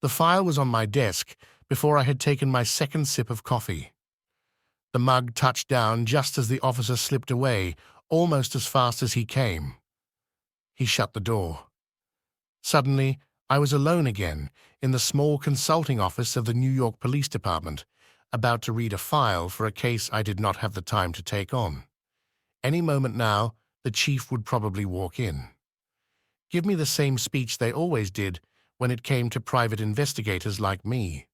The file was on my desk before I had taken my second sip of coffee. The mug touched down just as the officer slipped away, almost as fast as he came. He shut the door. Suddenly, I was alone again in the small consulting office of the New York Police Department, about to read a file for a case I did not have the time to take on. Any moment now, the chief would probably walk in. Give me the same speech they always did when it came to private investigators like me.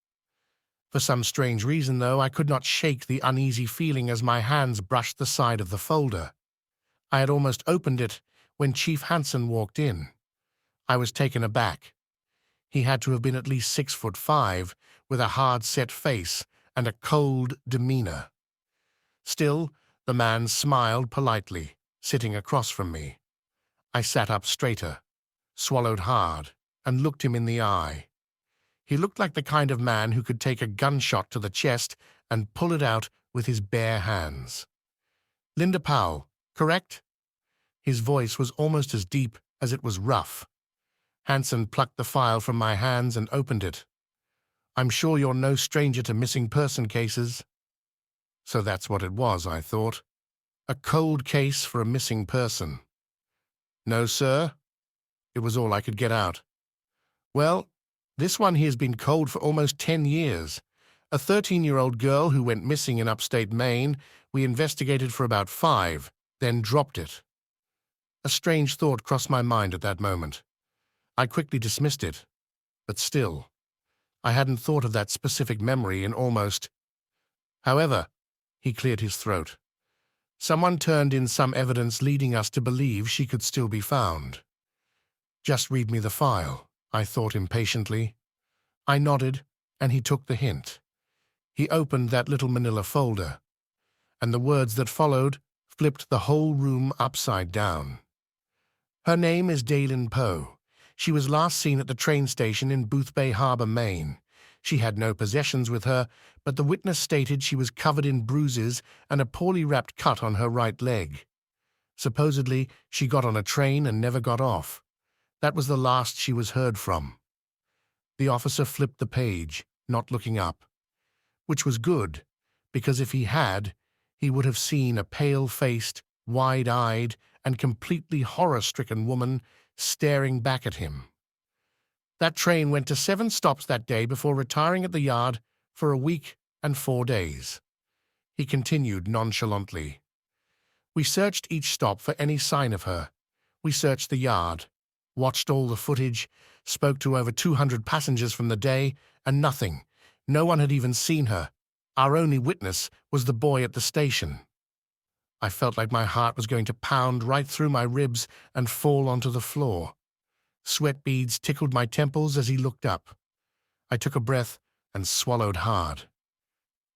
For some strange reason, though, I could not shake the uneasy feeling as my hands brushed the side of the folder. I had almost opened it when Chief Hansen walked in. I was taken aback. He had to have been at least 6'5", with a hard-set face and a cold demeanor. Still, the man smiled politely, sitting across from me. I sat up straighter, swallowed hard, and looked him in the eye. He looked like the kind of man who could take a gunshot to the chest and pull it out with his bare hands. "Linda Powell, correct?" His voice was almost as deep as it was rough. Hansen plucked the file from my hands and opened it. "I'm sure you're no stranger to missing person cases." So that's what it was, I thought. A cold case for a missing person. "No, sir." It was all I could get out. "Well, this one here's been cold for almost 10 years. A 13-year-old girl who went missing in upstate Maine. We investigated for about 5, then dropped it." A strange thought crossed my mind at that moment. I quickly dismissed it, but still, I hadn't thought of that specific memory in almost... However, he cleared his throat. Someone turned in some evidence leading us to believe she could still be found. "Just read me the file," I thought impatiently. I nodded, and he took the hint. He opened that little manila folder, and the words that followed flipped the whole room upside down. "Her name is Daylin Poe. She was last seen at the train station in Boothbay Harbor, Maine. She had no possessions with her, but the witness stated she was covered in bruises and a poorly wrapped cut on her right leg. Supposedly, she got on a train and never got off. That was the last she was heard from." The officer flipped the page, not looking up, which was good, because if he had, he would have seen a pale-faced, wide-eyed, and completely horror-stricken woman staring back at him. "That train went to 7 stops that day before retiring at the yard for a week and 4 days." He continued nonchalantly. "We searched each stop for any sign of her. We searched the yard, watched all the footage, spoke to over 200 passengers from the day, and nothing. No one had even seen her. Our only witness was the boy at the station." I felt like my heart was going to pound right through my ribs and fall onto the floor. Sweat beads tickled my temples as he looked up. I took a breath and swallowed hard.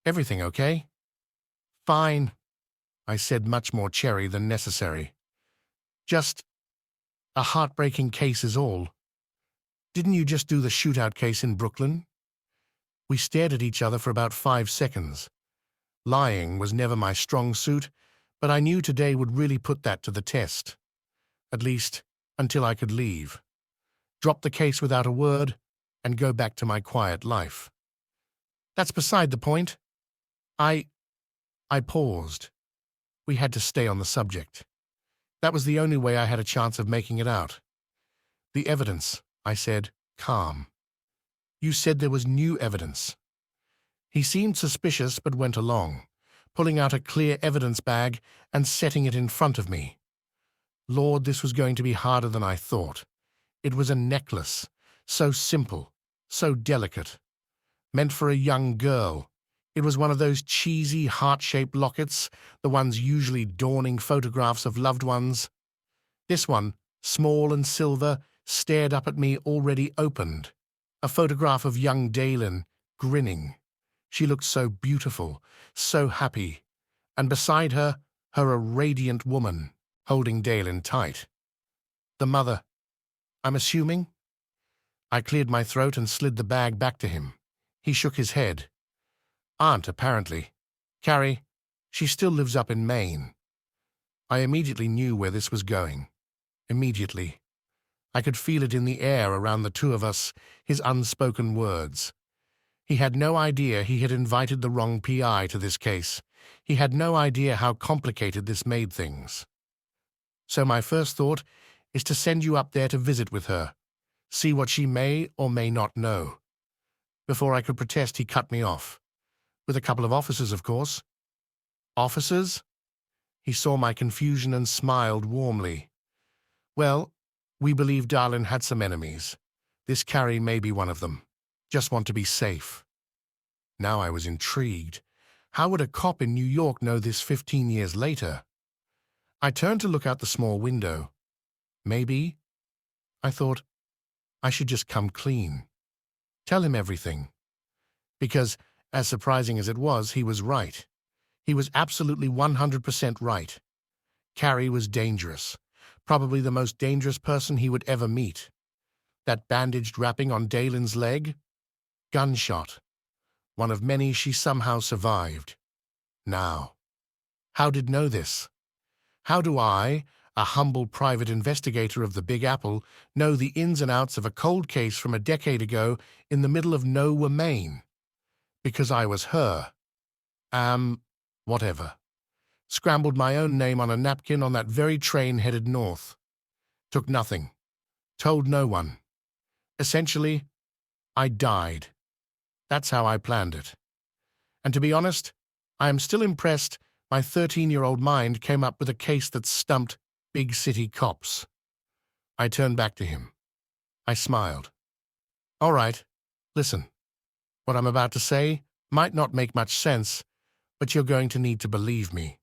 "Everything okay?" "Fine," I said, much more cherry than necessary. "Just a heartbreaking case is all. Didn't you just do the shootout case in Brooklyn?" We stared at each other for about 5 seconds. Lying was never my strong suit, but I knew today would really put that to the test. At least, until I could leave. Drop the case without a word, and go back to my quiet life. "That's beside the point. I paused. We had to stay on the subject. That was the only way I had a chance of making it out. "The evidence," I said, calm. "You said there was new evidence." He seemed suspicious but went along, pulling out a clear evidence bag and setting it in front of me. Lord, this was going to be harder than I thought. It was a necklace, so simple, so delicate. Meant for a young girl. It was one of those cheesy, heart-shaped lockets, the ones usually adorning photographs of loved ones. This one, small and silver, stared up at me already opened. A photograph of young Daylin, grinning. She looked so beautiful, so happy, and beside her, a radiant woman, holding Daylin tight. The mother, I'm assuming? I cleared my throat and slid the bag back to him. He shook his head. Aunt, apparently. Carrie, she still lives up in Maine. I immediately knew where this was going. Immediately. I could feel it in the air around the two of us, his unspoken words. He had no idea he had invited the wrong PI to this case. He had no idea how complicated this made things. So my first thought is to send you up there to visit with her, see what she may or may not know. Before I could protest, he cut me off. With a couple of officers, of course. Officers? He saw my confusion and smiled warmly. Well, we believe Darlin had some enemies. This Carrie may be one of them. Just want to be safe. Now I was intrigued. How would a cop in New York know this 15 years later? I turned to look out the small window. Maybe, I thought, I should just come clean. Tell him everything. Because, as surprising as it was, he was right. He was absolutely 100% right. Carrie was dangerous. Probably the most dangerous person he would ever meet. That bandaged wrapping on Dalen's leg? Gunshot. One of many she somehow survived. Now, how did know this? How do I, a humble private investigator of the Big Apple, know the ins and outs of a cold case from a decade ago in the middle of nowhere, Maine? Because I was her. Whatever. Scrambled my own name on a napkin on that very train headed north. Took nothing. Told no one. Essentially, I died. That's how I planned it. And to be honest, I am still impressed my 13-year-old mind came up with a case that stumped big city cops. I turned back to him. I smiled. All right, listen. What I'm about to say might not make much sense, but you're going to need to believe me.